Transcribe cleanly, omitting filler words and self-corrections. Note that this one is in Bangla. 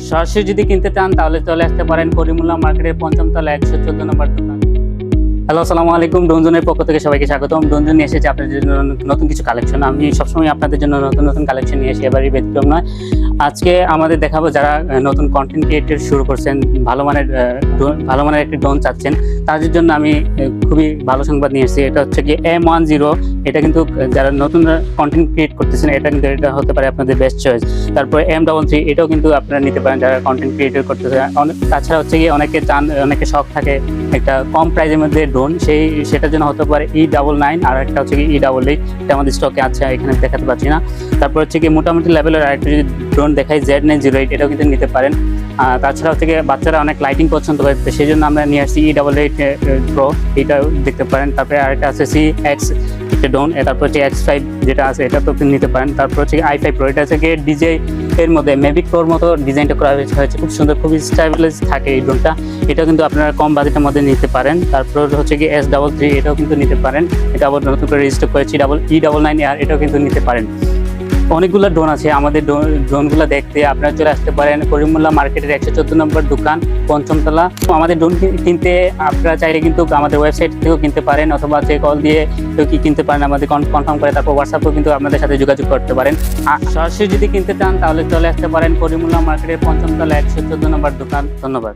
সরাসরি যদি কিনতে চান তাহলে চলে আসতে পারেন করিমুল্লাহ মার্কেটের ৫ম তলা ১১৪ নম্বর দোকান। হ্যালো, আসসালামু আলাইকুম। ডোনজনের পক্ষ থেকে সবাইকে স্বাগতম। ডোনজন নিয়ে এসেছে আপনাদের জন্য নতুন কিছু কালেকশন। আমি সবসময় আপনাদের জন্য নতুন নতুন কালেকশন নিয়ে এসে এবারই ব্যতিক্রম নয়। আজকে আমাদের দেখাবো যারা নতুন কন্টেন্ট ক্রিয়েটর শুরু করছেন, ভালো মানের একটি ড্রোন চাচ্ছেন, তাদের জন্য আমি খুবই ভালো সংবাদ নিয়ে এসেছি। এটা হচ্ছে কি M10। এটা কিন্তু যারা নতুন কন্টেন্ট ক্রিয়েট করতেছেন এটা হতে পারে আপনাদের বেস্ট চয়েস। তারপরে M33, এটাও কিন্তু আপনারা নিতে পারেন যারা কন্টেন্ট ক্রিয়েটর করতেছেন। তাছাড়া হচ্ছে কি অনেকে শখ থাকে একটা কম প্রাইসের মধ্যে ড্রোন, সেটার জন্য হতে পারে E99, আর একটা হচ্ছে কি E88। এটা আমাদের স্টকে আছে, এখানে দেখাতে পারছি না। তারপর হচ্ছে কি মোটামুটি লেভেলের আরেকটা যদি ড্রোন দেখাই Z908, এটাও কিন্তু নিতে পারেন। তাছাড়া হচ্ছে কি বাচ্চারা অনেক লাইটিং পছন্দ করে, সেই জন্য আমরা নিয়ে আসছি E88 Pro, এটাও দেখতে পারেন। তারপরে আরেকটা আছে CX একটা ড্রোন, তারপর হচ্ছে X5 যেটা আছে এটা তো নিতে পারেন। তারপর হচ্ছে i5 Pro, এটা হচ্ছে কি DJI এর মধ্যে মেভিক প্রোর মতো ডিজাইনটা করা হয়েছে, খুব সুন্দর, খুবই স্টাইলিশ থাকে এই ড্রোনটা। এটা কিন্তু আপনারা কম বাজেটের মধ্যে নিতে পারেন। তারপর হচ্ছে কি S33, এটাও কিন্তু নিতে পারেন। এটা আবার নতুন করে রেজিস্টার করেছি E99 আর এটাও কিন্তু নিতে পারেন। অনেকগুলো ড্রোন আছে। আমাদের ড্রোনগুলো দেখতে আপনারা চলে আসতে পারেন করিমুল্লাহ মার্কেটের 114 নম্বর দোকান, ৫ম তলা। আমাদের ড্রোন কিনতে আপনারা চাইলে কিন্তু আমাদের ওয়েবসাইট থেকেও কিনতে পারেন, অথবা যে কল দিয়ে কিনতে পারেন, আমাদের কনফার্ম করে তারপর হোয়াটসঅ্যাপেও কিন্তু আপনাদের সাথে যোগাযোগ করতে পারেন। আর সরাসরি যদি কিনতে চান তাহলে চলে আসতে পারেন করিমুল্লাহ মার্কেটের ৫ম তলা 114 নম্বর দোকান। ধন্যবাদ।